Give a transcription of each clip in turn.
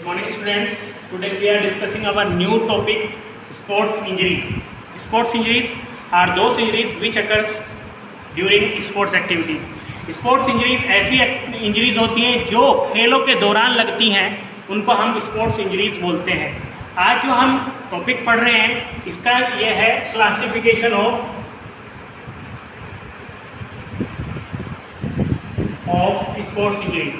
Good morning students. Today we are discussing our new topic, sports injuries. Sports injuries are those injuries which occurs during sports activities. Sports injuries ऐसी injuries होती हैं जो खेलों के दौरान लगती हैं, उनको हम स्पोर्ट्स इंजरीज बोलते हैं। आज जो हम टॉपिक पढ़ रहे हैं इसका ये है क्लासिफिकेशन ऑफ स्पोर्ट्स इंजरीज।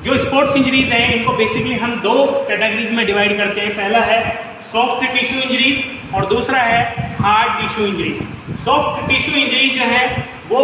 जो स्पोर्ट्स इंजरीज हैं इनको बेसिकली हम दो कैटेगरीज में डिवाइड करते हैं। पहला है सॉफ्ट टिश्यू इंजरीज और दूसरा है hard tissue injuries. Soft tissue injuries जो है वो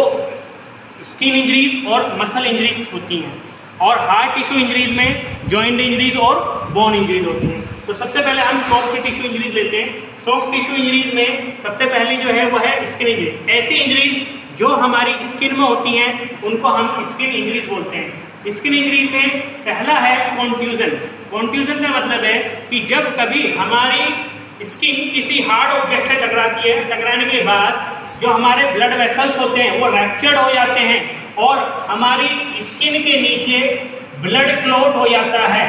स्किन इंजरीज और मसल इंजरीज होती हैं, और हार्ड टिश्यू इंजरीज में जॉइंट इंजरीज और बोन इंजरीज होती हैं। तो सबसे पहले हम सॉफ्ट टिश्यू इंजरीज लेते हैं। सॉफ्ट टिश्यू इंजरीज में सबसे पहली जो है वो है स्किन इंजरीज। ऐसी इंजरीज जो हमारी स्किन में होती हैं उनको हम स्किन इंजरीज बोलते हैं। स्किन इंजरी में पहला है कॉन्ट्यूजन। कॉन्ट्यूजन का मतलब है कि जब कभी हमारी स्किन किसी हार्ड ऑब्जेक्ट से टकराती है, टकराने के बाद जो हमारे ब्लड वेसल्स होते हैं वो रैप्चर्ड हो जाते हैं और हमारी स्किन के नीचे ब्लड क्लॉट हो जाता है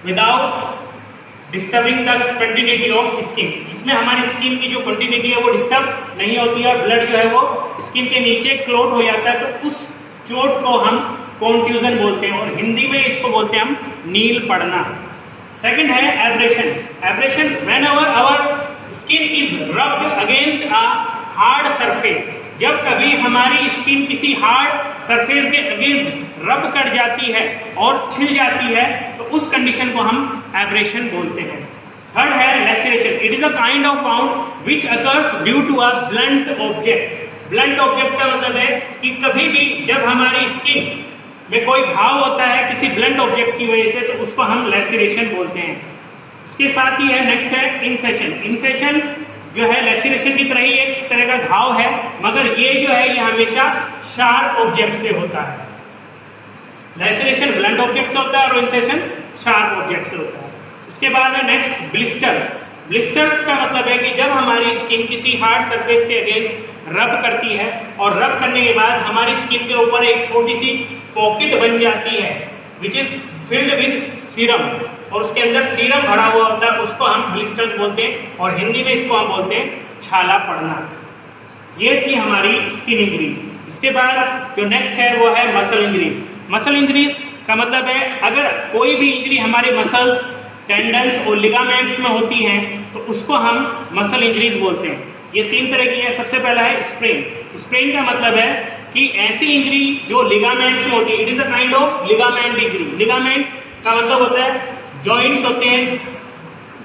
without disturbing the continuity of skin. इसमें हमारी स्किन की जो कंटिन्यूटी है वो डिस्टर्ब नहीं होती है और ब्लड जो है वो स्किन के नीचे क्लॉट हो जाता है। तो उस चोट को हम कॉन्ट्यूजन बोलते हैं और हिंदी में इसको बोलते हैं हम नील पड़ना। सेकंड है abrasion. Abrasion when our skin is rubbed against a hard surface. जब कभी हमारी स्किन किसी हार्ड सरफेस के अगेंस्ट रब कर जाती है और छिल जाती है तो उस कंडीशन को हम एब्रेशन बोलते हैं। थर्ड है laceration. It is a kind of wound which occurs due to a blunt object. Blunt object का मतलब है कि कभी भी जब हमारी स्किन में कोई घाव होता है किसी ब्लंट ऑब्जेक्ट की वजह से तो उसको हम लैसेरेशन बोलते हैं। इसके साथ ही है नेक्स्ट है इंसेशन। इंसेशन जो है लैसेरेशन की तरह ही एक तरह का घाव है, मगर ये जो है ये हमेशा शार्प ऑब्जेक्ट से होता है। लैसेरेशन ब्लंट ऑब्जेक्ट से होता है और इंसेशन शार्प ऑब्जेक्ट से होता है। इसके बाद है नेक्स्ट ब्लिस्टर्स। ब्लिस्टर्स का मतलब है कि जब हमारी स्किन किसी हार्ड सरफेस के अगेंस्ट रब करती है और रब करने के बाद हमारी स्किन के ऊपर एक छोटी सी पॉकेट बन जाती है which is filled with serum और उसके अंदर सीरम भरा हुआ होता है, उसको हम ब्लिस्टर्स बोलते हैं और हिंदी में इसको हम बोलते हैं छाला पड़ना। ये थी हमारी स्किन इंजरीज। इसके बाद जो नेक्स्ट है वो है मसल इंजरीज। मसल इंजरीज का मतलब है अगर कोई भी इंजरी हमारे मसल्स, टेंडन्स और लिगामेंट्स में होती हैं तो उसको हम मसल इंजरीज बोलते हैं। ये तीन तरह की है। सबसे पहला है स्प्रेन। स्प्रेन का मतलब है कि ऐसी इंजरी जो लिगामेंट्स में होती है। It is a kind of ligament injury. Ligament का मतलब होता है जॉइंट्स होते हैं,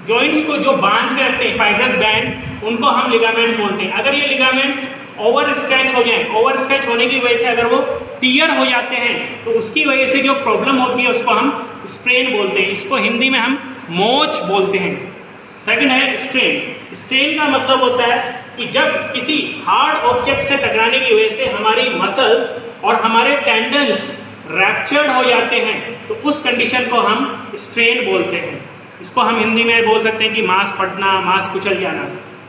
जॉइंट्स को जो बांध के रखते हैं फाइब्रस बैंड, उनको हम लिगामेंट्स बोलते हैं। अगर ये लिगामेंट्स ओवर स्ट्रेच हो जाए, ओवर स्ट्रेच होने की वजह से अगर वो टियर हो जाते हैं तो उसकी वजह से जो प्रॉब्लम होती है उसको हम स्प्रेन बोलते हैं। इसको हिंदी में हम मोच बोलते हैं। सेकंड है स्ट्रेन। स्ट्रेन का मतलब होता है कि जब किसी हार्ड ऑब्जेक्ट से टकराने की वजह से हमारी मसल्स और हमारे टेंडन्स रैप्चर्ड हो जाते हैं तो उस कंडीशन को हम स्ट्रेन बोलते हैं। इसको हम हिंदी में बोल सकते हैं कि मांस फटना, मांस कुचल जाना।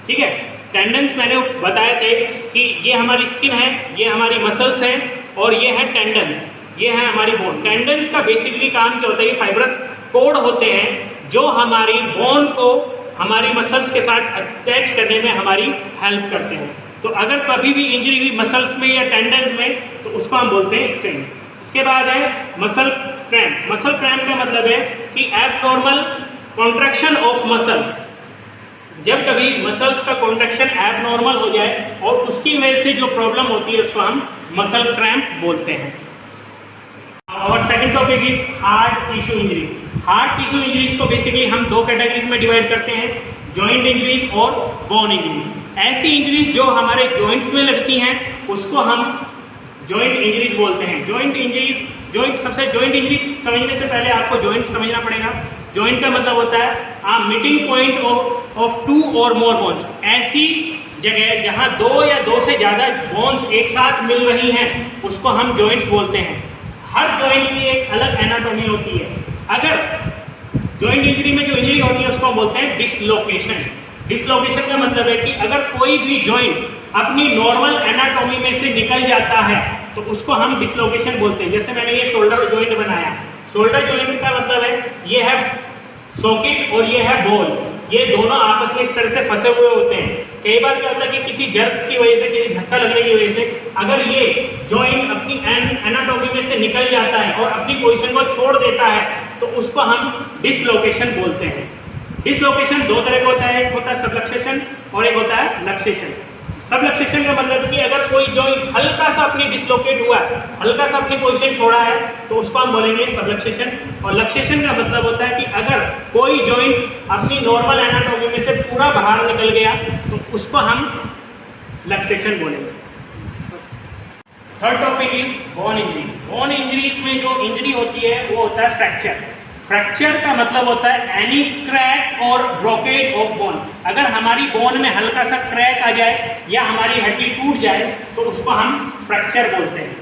ठीक है। टेंडन्स मैंने बताए थे कि ये हमारी स्किन है, ये हमारी मसल्स हैं और ये है टेंडन्स, ये है हमारी बोन। टेंडन्स का बेसिकली काम क्या होता है, ये फाइब्रस कोड होते हैं जो हमारी बोन को हमारी मसल्स के साथ अटैच करने में हमारी हेल्प करते हैं। तो अगर कभी भी इंजरी हुई मसल्स में या टेंडन्स में तो उसको हम बोलते हैं स्ट्रेन। इसके बाद है मसल क्रैम्प। मसल क्रैम्प का मतलब है कि एबनॉर्मल कॉन्ट्रैक्शन ऑफ मसल्स। जब कभी मसल्स का कॉन्ट्रैक्शन एबनॉर्मल हो जाए और उसकी वजह से जो प्रॉब्लम होती है उसको हम मसल क्रैम्प बोलते हैं। और second topic is hard tissue injury. Hard tissue injuries को बेसिकली हम दो कैटेगरीज में डिवाइड करते हैं, जॉइंट इंजरीज और बोन इंजरीज। ऐसी इंजरीज जो हमारे जॉइंट्स में लगती हैं उसको हम जॉइंट इंजरीज बोलते हैं। जॉइंट इंजरीज, जॉइंट इंजरी समझने से पहले आपको जॉइंट समझना पड़ेगा। जॉइंट का मतलब होता है मीटिंग पॉइंट ऑफ टू और मोर बोन्स। ऐसी जगह जहां दो या दो से ज़्यादा बोन्स एक साथ मिल रही हैं उसको हम जॉइंट्स बोलते हैं। हर जॉइंट की एक अलग एनाटॉमी होती है। अगर जॉइंट इंजरी में जो इंजरी होती है उसको बोलते हैं डिसलोकेशन। डिसलोकेशन का मतलब है कि अगर कोई भी जॉइंट अपनी नॉर्मल एनाटॉमी में से निकल जाता है तो उसको हम डिसलोकेशन बोलते हैं। जैसे मैंने ये शोल्डर जॉइंट बनाया, शोल्डर जॉइंट का मतलब है ये है सॉकेट और ये है बॉल, ये दोनों आपस में इस तरह से फंसे हुए होते हैं। कई बार क्या होता है कि किसी जर्क की वजह से, किसी झटका लगने की वजह से अगर ये जॉइंट अपनी एनाटॉमी में से निकल जाता है और अपनी पोजीशन को छोड़ देता है तो उसको हम डिसलोकेशन बोलते हैं। डिसलोकेशन दो तरह का होता है, एक होता है सबलक्सेशन और एक होता है लक्सेशन। सबलक्सेशन का मतलब कि अगर कोई जॉइंट हल्का सा अपनी डिसलोकेट हुआ है, हल्का सा अपनी पोजीशन छोड़ा है तो उसको हम बोलेंगे सबलक्सेशन। और लक्सेशन का मतलब होता है कि अगर कोई जॉइंट अपनी नॉर्मल एनाटॉमी में से पूरा बाहर निकल गया तो उसको हम लक्सेशन बोलेंगे। Third topic is bone injuries. Bone injuries में जो इंजरी होती है वो होता है फ्रैक्चर। फ्रैक्चर का मतलब होता है एनी क्रैक और ब्रोकेज ऑफ बोन। अगर हमारी बोन में हल्का सा क्रैक आ जाए या हमारी हड्डी टूट जाए तो उसको हम फ्रैक्चर बोलते हैं।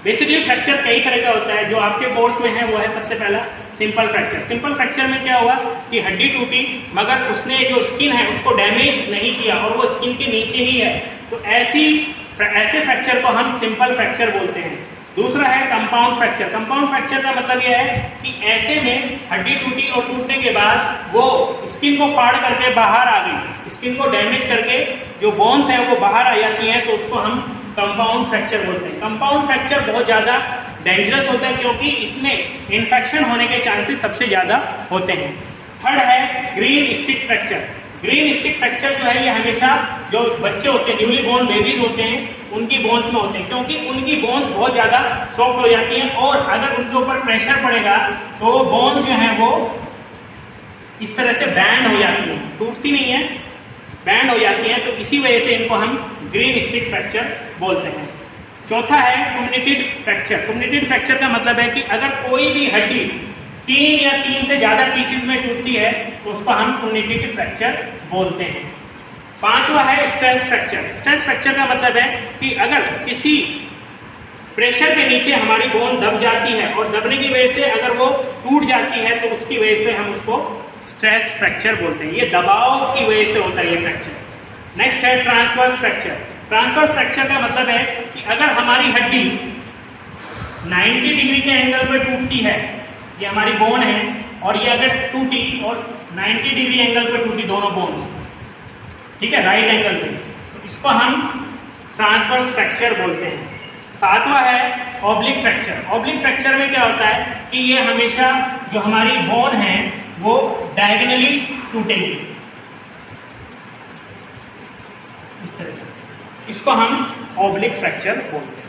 बेसिकली फ्रैक्चर कई तरह का होता है, जो आपके कोर्स में है वो है सबसे पहला सिंपल फ्रैक्चर। सिंपल फ्रैक्चर में क्या हुआ कि हड्डी टूटी मगर उसने जो स्किन है उसको डैमेज नहीं किया और वो स्किन के नीचे ही है, तो ऐसे फ्रैक्चर को हम सिंपल फ्रैक्चर बोलते हैं। दूसरा है कंपाउंड फ्रैक्चर। कंपाउंड फ्रैक्चर का मतलब यह है कि ऐसे में हड्डी टूटी और टूटने के बाद वो स्किन को फाड़ करके बाहर आ गई, स्किन को डैमेज करके जो बोन्स हैं वो बाहर आ जाती हैं, तो उसको हम कंपाउंड फ्रैक्चर बोलते हैं। कंपाउंड फ्रैक्चर बहुत ज़्यादा डेंजरस होता है क्योंकि इसमें इन्फेक्शन होने के चांसेस सबसे ज़्यादा होते हैं। थर्ड है green stick fracture. Green stick fracture जो है ये हमेशा जो बच्चे होते हैं, न्यूली बोर्न बेबीज होते हैं, उनकी बोन्स में होते हैं क्योंकि उनकी बोन्स बहुत ज़्यादा सॉफ्ट हो जाती हैं और अगर उनके ऊपर प्रेशर पड़ेगा तो बोन्स जो हैं वो इस तरह से बैंड हो जाती हैं, टूटती नहीं है, बैंड हो जाती हैं, तो इसी वजह से इनको हम ग्रीन स्टिक फ्रैक्चर बोलते हैं। चौथा है कम्युनिटेड फ्रैक्चर। कम्युनिटेड फ्रैक्चर का मतलब है कि अगर कोई भी हड्डी 3 या 3 से ज़्यादा पीसेस में टूटती है तो उसको हम कम्युनिटेड फ्रैक्चर बोलते हैं। पांचवा है स्ट्रेस फ्रैक्चर। स्ट्रेस फ्रैक्चर का मतलब है कि अगर किसी प्रेशर के नीचे हमारी बोन दब जाती है और दबने की वजह से अगर वो टूट जाती है तो उसकी वजह से हम उसको स्ट्रेस फ्रैक्चर बोलते हैं। ये दबाव की वजह से होता है ये फ्रैक्चर। नेक्स्ट है ट्रांसवर्स फ्रैक्चर। ट्रांसवर्स फ्रैक्चर का मतलब है कि अगर हमारी हड्डी 90 डिग्री के एंगल पर टूटती है, ये हमारी बोन है और ये अगर टूटी और 90 डिग्री एंगल पर टूटी दोनों बोन, ठीक है, राइट एंगल पे, तो इसको हम ट्रांसवर्स फ्रैक्चर बोलते हैं। सातवां है ऑब्लिक फ्रैक्चर। ऑब्लिक फ्रैक्चर में क्या होता है कि ये हमेशा जो हमारी बोन है वो डायगोनली टूटेगी इस तरह से, इसको हम ऑब्लिक फ्रैक्चर बोलते हैं।